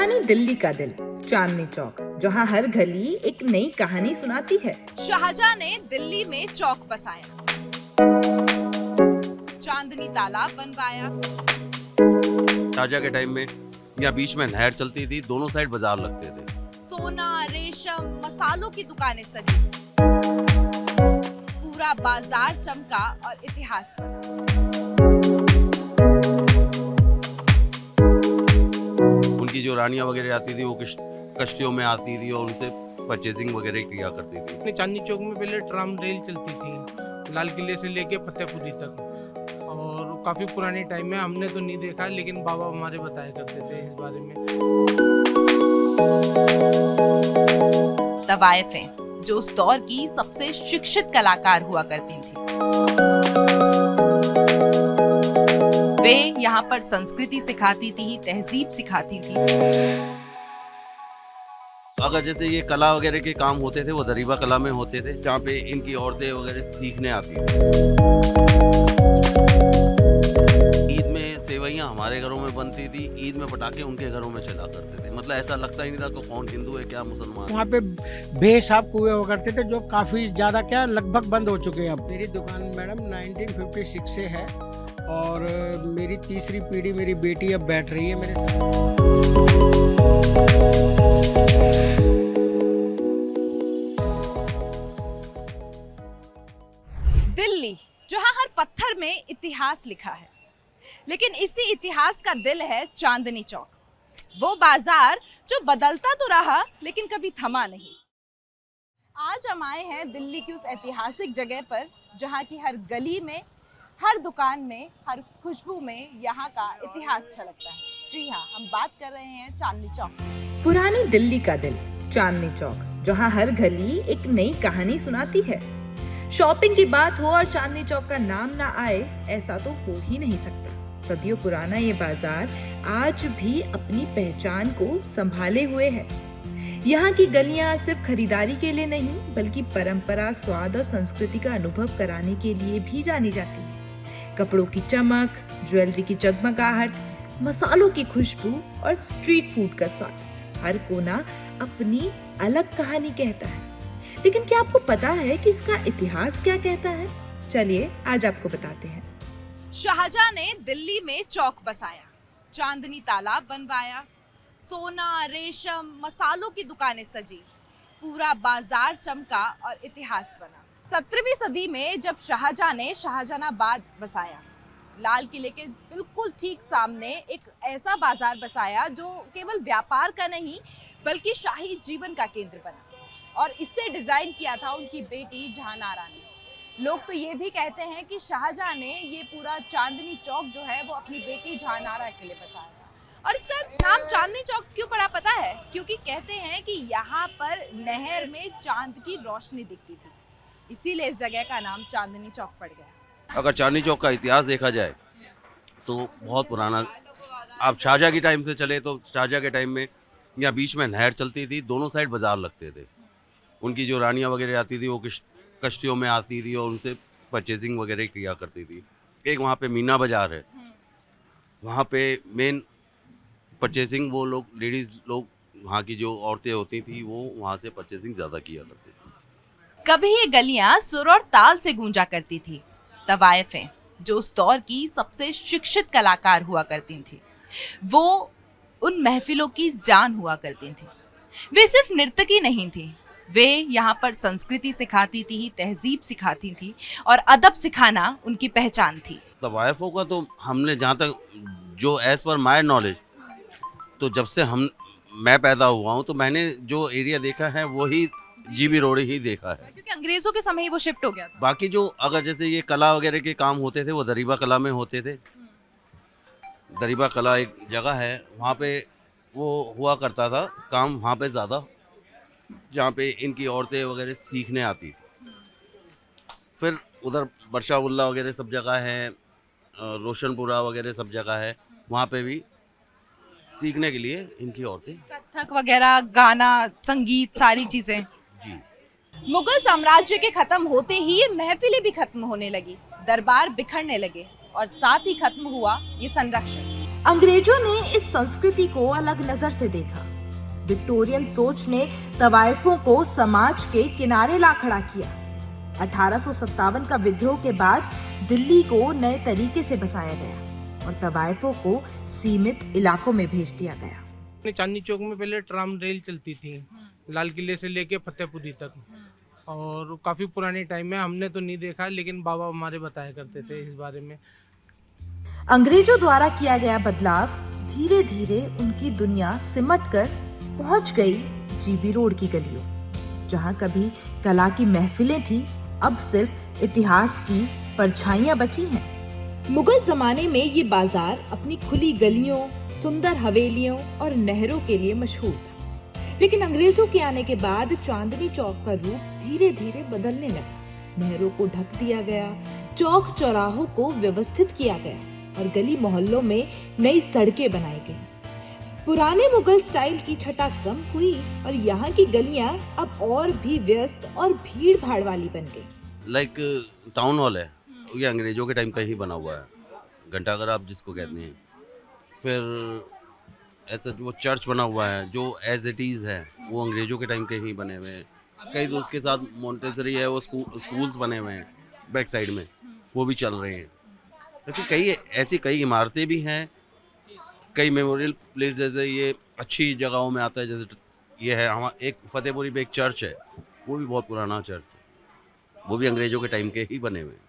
पुरानी दिल्ली का दिल, चांदनी चौक, जहां हर गली एक नई कहानी सुनाती है। शाहजहां ने दिल्ली में चौक बसाया, चांदनी तालाब बनवाया, शाहजहां के टाइम में यहाँ बीच में नहर चलती थी, दोनों साइड बाजार लगते थे। सोना, रेशम, मसालों की दुकानें सजी, पूरा बाजार चमका और इतिहास बना। उनकी जो रानियां वगैरह आती थी वो कश्तियों में आती थी और उनसे परचेजिंग वगैरह किया करती थी। चांदनी चौक में पहले ट्राम रेल चलती थी, लाल किले से लेके फतेहपुरी तक, और काफी पुराने टाइम में हमने तो नहीं देखा, लेकिन बाबा हमारे बताया करते थे इस बारे में। तवायफें जो उस दौर की सबसे शिक्षित कलाकार हुआ करती थी, वे यहाँ पर संस्कृति सिखाती थी, तहजीब सिखाती थी। अगर जैसे ये कला वगैरह के काम होते थे वो दरीबा कला में होते थे, जहाँ पे इनकी औरतें वगैरह सीखने आती थी। ईद में सेवइयाँ हमारे घरों में बनती थी, ईद में पटाखे उनके घरों में चला करते थे। मतलब ऐसा लगता ही नहीं था कि कौन हिंदू है क्या मुसलमान। वहाँ पे बेहिसाब कुएं हुआ करते थे जो काफी ज्यादा क्या लगभग बंद हो चुके हैं अब। मेरी दुकान मैडम 1956 से है और मेरी तीसरी पीढ़ी मेरी बेटी अब बैठ रही है मेरे साथ। दिल्ली जहां हर पत्थर में इतिहास लिखा है, लेकिन इसी इतिहास का दिल है चांदनी चौक, वो बाजार जो बदलता तो रहा लेकिन कभी थमा नहीं। आज हम आए हैं दिल्ली की उस ऐतिहासिक जगह पर जहां की हर गली में, हर दुकान में, हर खुशबू में यहाँ का इतिहास छलकता है। जी हाँ, हम बात कर रहे हैं चांदनी चौक। पुरानी दिल्ली का दिल, चांदनी चौक, जहां हर गली एक नई कहानी सुनाती है। शॉपिंग की बात हो और चांदनी चौक का नाम ना आए, ऐसा तो हो ही नहीं सकता। सदियों पुराना ये बाजार आज भी अपनी पहचान को संभाले हुए है। यहाँ की गलियां सिर्फ खरीदारी के लिए नहीं, बल्कि परंपरा, स्वाद और संस्कृति का अनुभव कराने के लिए भी जानी जाती है। कपड़ों की चमक, ज्वेलरी की जगमगाहट, मसालों की खुशबू और स्ट्रीट फूड का स्वाद, हर कोना अपनी अलग कहानी कहता है। लेकिन क्या आपको पता है कि इसका इतिहास क्या कहता है? चलिए आज आपको बताते हैं। शाहजहां ने दिल्ली में चौक बसाया, चांदनी तालाब बनवाया, सोना, रेशम, मसालों की दुकानें सजी, पूरा बाजार चमका और इतिहास बना। 17वीं सदी में जब शाहजहां ने शाहजहानाबाद बसाया, लाल किले के बिल्कुल ठीक सामने एक ऐसा बाजार बसाया जो केवल व्यापार का नहीं बल्कि शाही जीवन का केंद्र बना, और इसे डिजाइन किया था उनकी बेटी जहानारा ने। लोग तो ये भी कहते हैं कि शाहजहां ने ये पूरा चांदनी चौक जो है वो अपनी बेटी जहानारा के लिए बसाया था। और इसका नाम चांदनी चौक क्यों पड़ा पता है? क्योंकि कहते हैं कि यहाँ पर नहर में चांद की रोशनी दिखती थी, इसीलिए इस जगह का नाम चांदनी चौक पड़ गया। अगर चांदनी चौक का इतिहास देखा जाए तो बहुत पुराना। आप शाहजहां के टाइम से चले तो शाहजहां के टाइम में यहाँ बीच में नहर चलती थी, दोनों साइड बाजार लगते थे। उनकी जो रानियां वगैरह आती थी वो कश्तियों में आती थी और उनसे परचेजिंग वगैरह किया करती थी। एक वहाँ पे मीना बाजार है, वहाँ पे मेन परचेजिंग वो लोग, लेडीज़ लोग, वहाँ की जो औरतें होती थी वो वहाँ से परचेजिंग ज़्यादा किया करती थी। कभी ये गलियां सुर और ताल से गूंजा करती थी। तवायफें जो उस दौर की सबसे शिक्षित कलाकार हुआ करती थी, वो उन महफिलों की जान हुआ करती थी। वे सिर्फ नर्तकी नहीं थी, वे यहाँ पर संस्कृति सिखाती थी, तहजीब सिखाती थी, और अदब सिखाना उनकी पहचान थी। तवायफों का तो हमने जहाँ तक, जो एज पर माय नॉलेज, तो जब से मैं पैदा हुआ हूँ तो मैंने जो एरिया देखा है वही जीबी रोड ही देखा है, क्योंकि अंग्रेजों के समय ही वो शिफ्ट हो गया था। बाकी जो अगर जैसे ये कला वगैरह के काम होते थे वो दरीबा कला में होते थे। दरीबा कला एक जगह है, वहाँ पे वो हुआ करता था काम, वहाँ पे ज़्यादा, जहाँ पे इनकी औरतें वगैरह सीखने आती थी। फिर उधर बरशाउल्ला वगैरह सब जगह है, रोशनपुरा वगैरह सब जगह है, वहाँ पे भी सीखने के लिए इनकी औरतें, कथक वगैरह, गाना, संगीत, सारी चीजें। जी। मुगल साम्राज्य के खत्म होते ही ये महफिलें भी खत्म होने लगी, दरबार बिखरने लगे, और साथ ही खत्म हुआ ये संरक्षण। अंग्रेजों ने इस संस्कृति को अलग नजर से देखा। विक्टोरियन सोच ने तवायफों को समाज के किनारे ला खड़ा किया। 1857 का विद्रोह के बाद दिल्ली को नए तरीके से बसाया गया और तवायफों को सीमित इलाकों में भेज दिया गया। चांदनी चौक में पहले ट्राम रेल चलती थी, लाल किले से लेके फतेहपुरी तक, और काफ़ी पुराने टाइम में हमने तो नहीं देखा, लेकिन बाबा हमारे बताया करते थे इस बारे में। अंग्रेजों द्वारा किया गया बदलाव धीरे धीरे उनकी दुनिया सिमट कर पहुंच गई जीबी रोड की गलियों। जहां कभी कला की महफिलें थी, अब सिर्फ इतिहास की परछाइयां बची हैं। मुगल जमाने में ये बाजार अपनी खुली गलियों, सुंदर हवेलियों और नहरों के लिए मशहूर था। लेकिन अंग्रेजों के आने के बाद चांदनी चौक का रूप धीरे धीरे बदलने लगा। नहरों को ढक दिया गया, चौक चौराहों को व्यवस्थित किया गया और गली मोहल्लों में नई सड़कें बनाई गई। पुराने मुगल स्टाइल की छटा कम हुई और यहाँ की गलियां अब और भी व्यस्त और भीड़ भाड़ वाली बन गई। लाइक टाउन हॉल है, ये अंग्रेजों के टाइम का ही बना हुआ है, घंटाघर आप जिसको कहते हैं। फिर ऐसा वो चर्च बना हुआ है जो एज इट इज़ है, वो अंग्रेजों के टाइम के ही बने हुए हैं। कई तो उसके साथ मोंटेसरी है, वो स्कूल्स बने हुए हैं बैक साइड में, वो भी चल रहे हैं। ऐसी कई इमारतें भी हैं, कई मेमोरियल प्लेस जैसे ये अच्छी जगहों में आता है। जैसे ये है हमारा एक फतेहपुरी पे एक चर्च है, वो भी बहुत पुराना चर्च है, वो भी अंग्रेजों के टाइम के ही बने हुए हैं।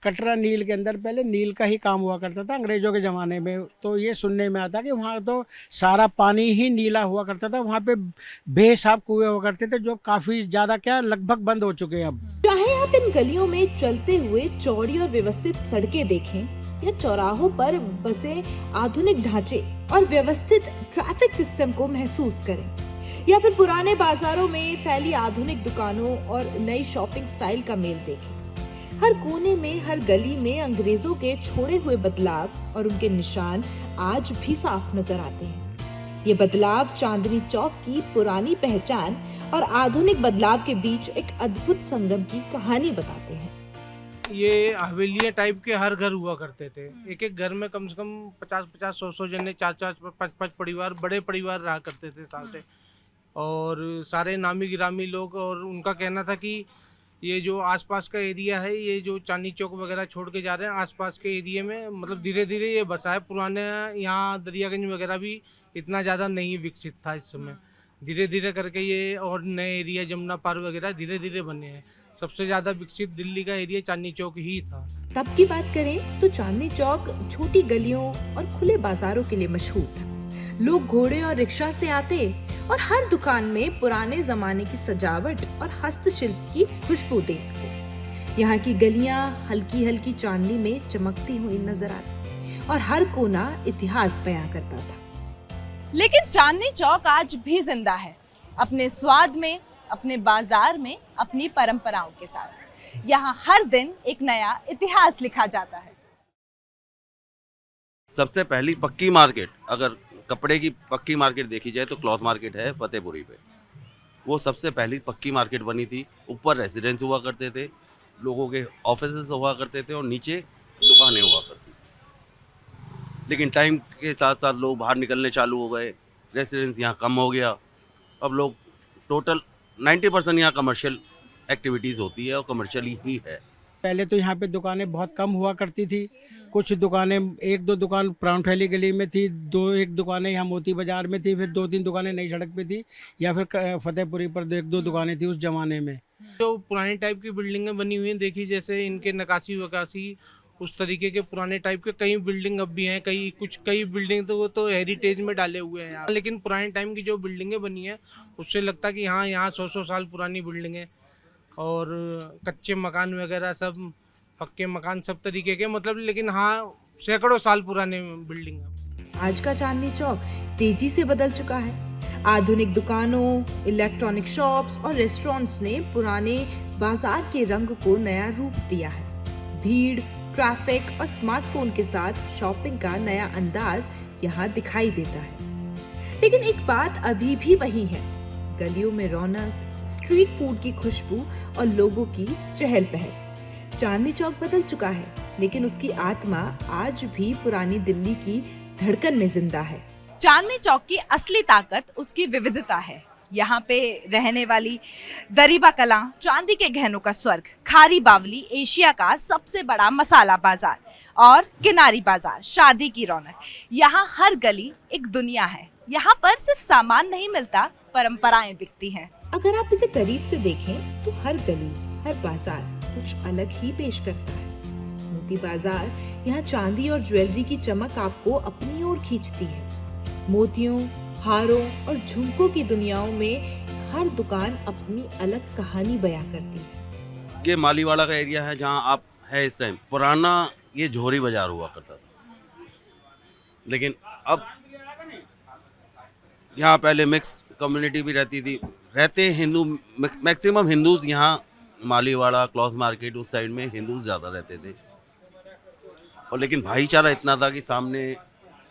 कटरा नील के अंदर पहले नील का ही काम हुआ करता था अंग्रेजों के ज़माने में। तो ये सुनने में आता कि वहाँ तो सारा पानी ही नीला हुआ करता था। वहाँ पे बेहिसाब कुएं हुआ करते थे जो काफ़ी ज़्यादा लगभग बंद हो चुके हैं अब। चाहे आप इन गलियों में चलते हुए चौड़ी और व्यवस्थित सड़कें देखें या चौराहों पर बसे आधुनिक ढांचे और व्यवस्थित ट्रैफिक सिस्टम को महसूस करें, या फिर पुराने बाजारों में फैली आधुनिक दुकानों और नई शॉपिंग स्टाइल का मेल देखें। हर कोने में, हर गली में अंग्रेजों के छोड़े हुए बदलाव और उनके निशान आज भी साफ नजर आते हैं। ये बदलाव चांदनी चौक की पुरानी पहचान और आधुनिक बदलाव के बीच एक अद्भुत संगम की कहानी बताते हैं। ये हवेलियाँ टाइप के हर घर हुआ करते थे। एक एक घर में कम से कम 50-50, 100-100 जने, 4-4, 5-5 परिवार, बड़े परिवार रहा करते थे साथ, और सारे नामी गिरामी लोग। और उनका कहना था कि ये जो आसपास का एरिया है, ये जो चांदनी चौक वगैरह छोड़ के जा रहे हैं, आसपास के एरिया में मतलब धीरे धीरे ये बसा है। पुराने यहाँ दरियागंज वगैरह भी इतना ज़्यादा नहीं विकसित था इस समय। धीरे धीरे करके ये और नए एरिया जमुना पार वगैरह धीरे धीरे बने हैं। सबसे ज़्यादा विकसित दिल्ली का एरिया चांदनी चौक ही था। तब की बात करें तो चांदनी चौक छोटी गलियों और खुले बाजारों के लिए मशहूर था। लोग घोड़े और रिक्शा से आते और हर दुकान में पुराने जमाने की सजावट और हस्तशिल्प की खुशबू देखते। यहाँ की गलियां हल्की हल्की चांदनी में चमकती हुई नजर आती और हर कोना इतिहास बयां करता था। लेकिन चांदनी चौक आज भी जिंदा है, अपने स्वाद में, अपने बाजार में, अपनी परंपराओं के साथ। यहाँ हर दिन एक नया इतिहास लिखा जाता है। सबसे पहली पक्की मार्केट, अगर कपड़े की पक्की मार्केट देखी जाए तो क्लॉथ मार्केट है फतेहपुरी पे। वो सबसे पहली पक्की मार्केट बनी थी। ऊपर रेजिडेंस हुआ करते थे, लोगों के ऑफिसेस हुआ करते थे और नीचे दुकानें हुआ करती थी। लेकिन टाइम के साथ साथ लोग बाहर निकलने चालू हो गए, रेजिडेंस यहाँ कम हो गया। अब लोग टोटल 90% यहाँ कमर्शियल एक्टिविटीज़ होती है और कमर्शियल ही है। पहले तो यहाँ पे दुकानें बहुत कम हुआ करती थी। कुछ दुकानें, 1-2 दुकान प्राउंठैली गली में थी, 1 दुकानें यहाँ मोती बाजार में थी, फिर 2-3 दुकानें नई सड़क पे थी, या फिर फतेहपुरी पर 1-2 दुकानें थी उस जमाने में। जो पुरानी टाइप की बिल्डिंगें बनी हुई हैं, देखी जैसे इनके नक्काशी वकाशी उस तरीके के पुराने टाइप के कई बिल्डिंग अब भी हैं। कई बिल्डिंग तो वो तो हेरिटेज में डाले हुए हैं यहाँ। लेकिन पुराने टाइम की जो बिल्डिंगें बनी हैं उससे लगता है कि हाँ, यहाँ 100-100 साल पुरानी बिल्डिंगें और कच्चे मकान वगैरह सब, पक्के मकान सब तरीके के, मतलब लेकिन हाँ सैकड़ों साल पुराने बिल्डिंग। आज का चांदनी चौक तेजी से बदल चुका है। आधुनिक दुकानों, इलेक्ट्रॉनिक शॉप्स और रेस्टोरेंट्स ने पुराने बाजार के रंग को नया रूप दिया है। भीड़, ट्रैफिक और स्मार्टफोन के साथ शॉपिंग का नया अंदाज यहाँ दिखाई देता है। लेकिन एक बात अभी भी वही है, गलियों में रौनक, स्ट्रीट फूड की खुशबू और लोगों की चहल पहल। चांदनी चौक बदल चुका है, लेकिन उसकी आत्मा आज भी पुरानी दिल्ली की धड़कन में जिंदा है। चांदनी चौक की असली ताकत उसकी विविधता है। यहाँ पे रहने वाली दरीबा कलां, चांदी के गहनों का स्वर्ग, खारी बावली, एशिया का सबसे बड़ा मसाला बाजार और किनारी बाजार, शादी की रौनक। यहाँ हर गली एक दुनिया है। यहाँ पर सिर्फ सामान नहीं मिलता, परंपराएं बिकती हैं। अगर आप इसे करीब से देखें तो हर गली, हर बाजार कुछ अलग ही पेश करता है। मोती बाजार, यहाँ चांदी और ज्वेलरी की चमक आपको अपनी ओर खींचती है। मोतियों, हारों और झुमकों की दुनियाओं में हर दुकान अपनी अलग कहानी बयां करती है। ये मालीवाड़ा का एरिया है जहाँ आप है इस टाइम। पुराना ये झोरी बाजार हुआ करता था, लेकिन अब यहाँ पहले मिक्स कम्युनिटी भी रहती थी। रहते हिंदू, मैक्सिमम हिंदूज यहाँ मालीवाड़ा, क्लॉथ मार्केट उस साइड में हिंदूज ज़्यादा रहते थे। और लेकिन भाईचारा इतना था कि सामने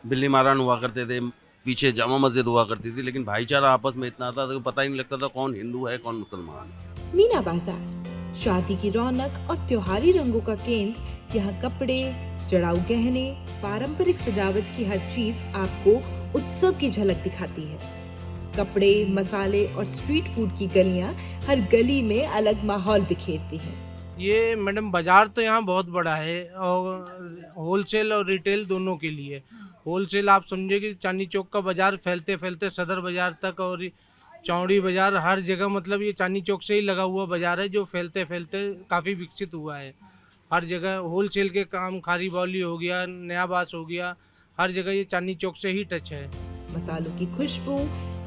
बिल्ली मारान हुआ करते थे, पीछे जामा मस्जिद हुआ करती थी, लेकिन भाईचारा आपस में इतना था कि पता ही नहीं लगता था कौन हिंदू है कौन मुसलमान है। मीना बाजार, शादी की रौनक और त्योहारी रंगों का केंद्र। यहाँ कपड़े, जड़ाऊ गहने, पारंपरिक सजावट की हर चीज आपको उत्सव की झलक दिखाती है। कपड़े, मसाले और स्ट्रीट फूड की गलियाँ हर गली में अलग माहौल बिखेरती हैं। ये मैडम बाजार तो यहाँ बहुत बड़ा है और होलसेल और रिटेल दोनों के लिए। होलसेल आप समझे कि चांदनी चौक का बाजार फैलते फैलते सदर बाजार तक और चौड़ी बाजार हर जगह, मतलब ये चांदनी चौक से ही लगा हुआ बाजार है जो फैलते फैलते काफ़ी विकसित हुआ है। हर जगह होलसेल के काम, खारी बावली हो गया, नया बास हो गया, हर जगह ये चांदनी चौक से ही टच है। मसालों की खुशबू,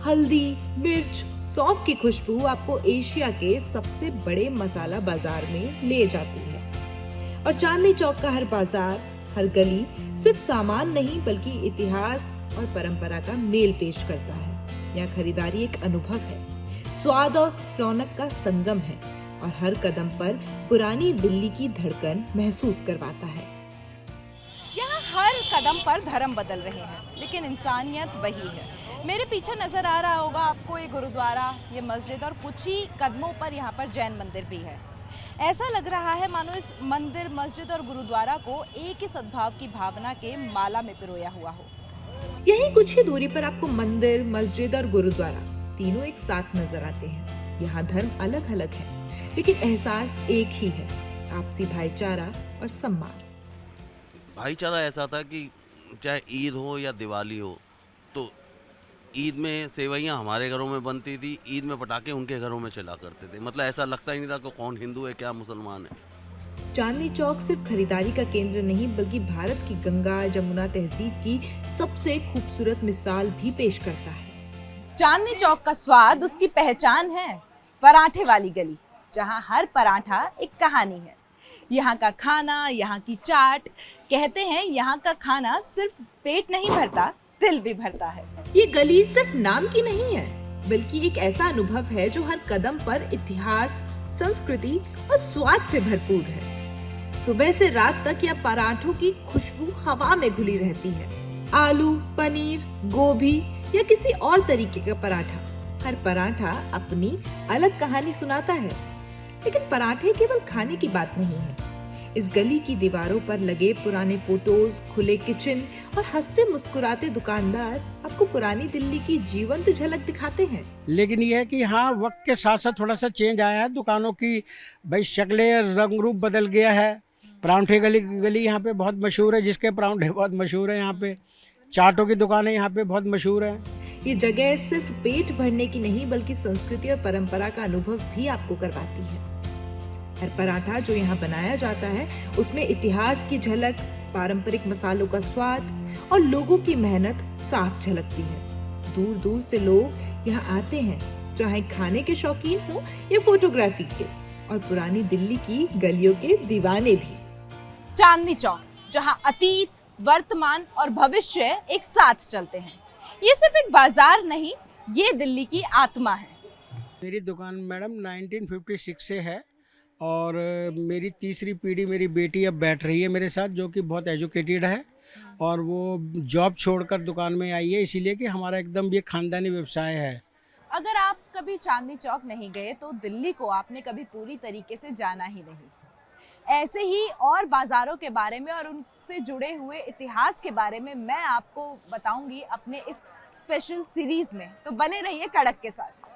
हल्दी, मिर्च, सौंफ की खुशबू आपको एशिया के सबसे बड़े मसाला बाजार में ले जाती है। और चांदनी चौक का हर बाजार, हर गली सिर्फ सामान नहीं बल्कि इतिहास और परंपरा का मेल पेश करता है। यहाँ खरीदारी एक अनुभव है, स्वाद और रौनक का संगम है और हर कदम पर पुरानी दिल्ली की धड़कन महसूस करवाता है। यहाँ हर कदम पर धर्म बदल रहे हैं, लेकिन इंसानियत वही है। मेरे पीछे नजर आ रहा होगा आपको ये गुरुद्वारा, ये मस्जिद और कुछ ही कदमों पर यहाँ पर जैन मंदिर भी है। ऐसा लग रहा है मानो इस मंदिर, मस्जिद और गुरुद्वारा को एक ही सद्भाव की भावना के माला में पिरोया हुआ हो। यहीं कुछ ही दूरी पर आपको मंदिर, मस्जिद और गुरुद्वारा तीनों एक साथ नजर आते हैं। यहाँ धर्म अलग अलग है, लेकिन एहसास एक ही है, आपसी भाईचारा और सम्मान। भाईचारा ऐसा था कि चाहे ईद हो या दिवाली हो, तो ईद में सेवइयाँ हमारे घरों में बनती थी, ईद में पटाखे उनके घरों में चला करते थे। मतलब ऐसा लगता ही नहीं था कि कौन हिंदू है क्या मुसलमान है। चांदनी चौक सिर्फ खरीदारी का केंद्र नहीं बल्कि भारत की गंगा जमुना तहजीब की सबसे खूबसूरत मिसाल भी पेश करता है। चांदनी चौक का स्वाद उसकी पहचान है। पराठे वाली गली, जहाँ हर पराठा एक कहानी है। यहाँ का खाना, यहाँ की चाट, कहते हैं यहाँ का खाना सिर्फ पेट नहीं भरता, दिल भी भरता है। ये गली सिर्फ नाम की नहीं है बल्कि एक ऐसा अनुभव है जो हर कदम पर इतिहास, संस्कृति और स्वाद से भरपूर है। सुबह से रात तक यह पराठों की खुशबू हवा में घुली रहती है। आलू, पनीर, गोभी या किसी और तरीके का पराठा, हर पराठा अपनी अलग कहानी सुनाता है। लेकिन पराठे केवल खाने की बात नहीं है। इस गली की दीवारों पर लगे पुराने फोटोज, खुले किचन और हंसते मुस्कुराते दुकानदार आपको पुरानी दिल्ली की जीवंत झलक दिखाते हैं। लेकिन यह है कि हाँ, वक्त के साथ साथ थोड़ा सा चेंज आया है। दुकानों की भाई शक्लें, रंग रूप बदल गया है। परांठे गली यहाँ पे बहुत मशहूर है, जिसके परांठे बहुत मशहूर है। यहाँ पे चाटों की दुकानें यहाँ पे बहुत मशहूर हैं। ये जगह सिर्फ पेट भरने की नहीं बल्कि संस्कृति और परंपरा का अनुभव भी आपको करवाती है। हर पराठा जो यहाँ बनाया जाता है उसमें इतिहास की झलक, पारंपरिक मसालों का स्वाद और लोगों की मेहनत साफ झलकती है। दूर दूर से लोग यहाँ आते हैं, चाहे खाने के शौकीन हो या फोटोग्राफी के, और पुरानी दिल्ली की गलियों के दीवाने भी। चांदनी चौक, जहाँ अतीत, वर्तमान और भविष्य एक साथ चलते हैं। ये सिर्फ एक बाजार नहीं, ये दिल्ली की आत्मा है। मेरी दुकान मैडम 1956 से है और मेरी तीसरी पीढ़ी, मेरी बेटी अब बैठ रही है मेरे साथ, जो कि बहुत एजुकेटेड है और वो जॉब छोड़कर दुकान में आई है, इसीलिए कि हमारा एकदम ये खानदानी व्यवसाय है। अगर आप कभी चांदनी चौक नहीं गए तो दिल्ली को आपने कभी पूरी तरीके से जाना ही नहीं। ऐसे ही और बाज़ारों के बारे में और उनसे जुड़े हुए इतिहास के बारे में मैं आपको बताऊंगी अपने इस स्पेशल सीरीज़ में। तो बने रहिए कड़क के साथ।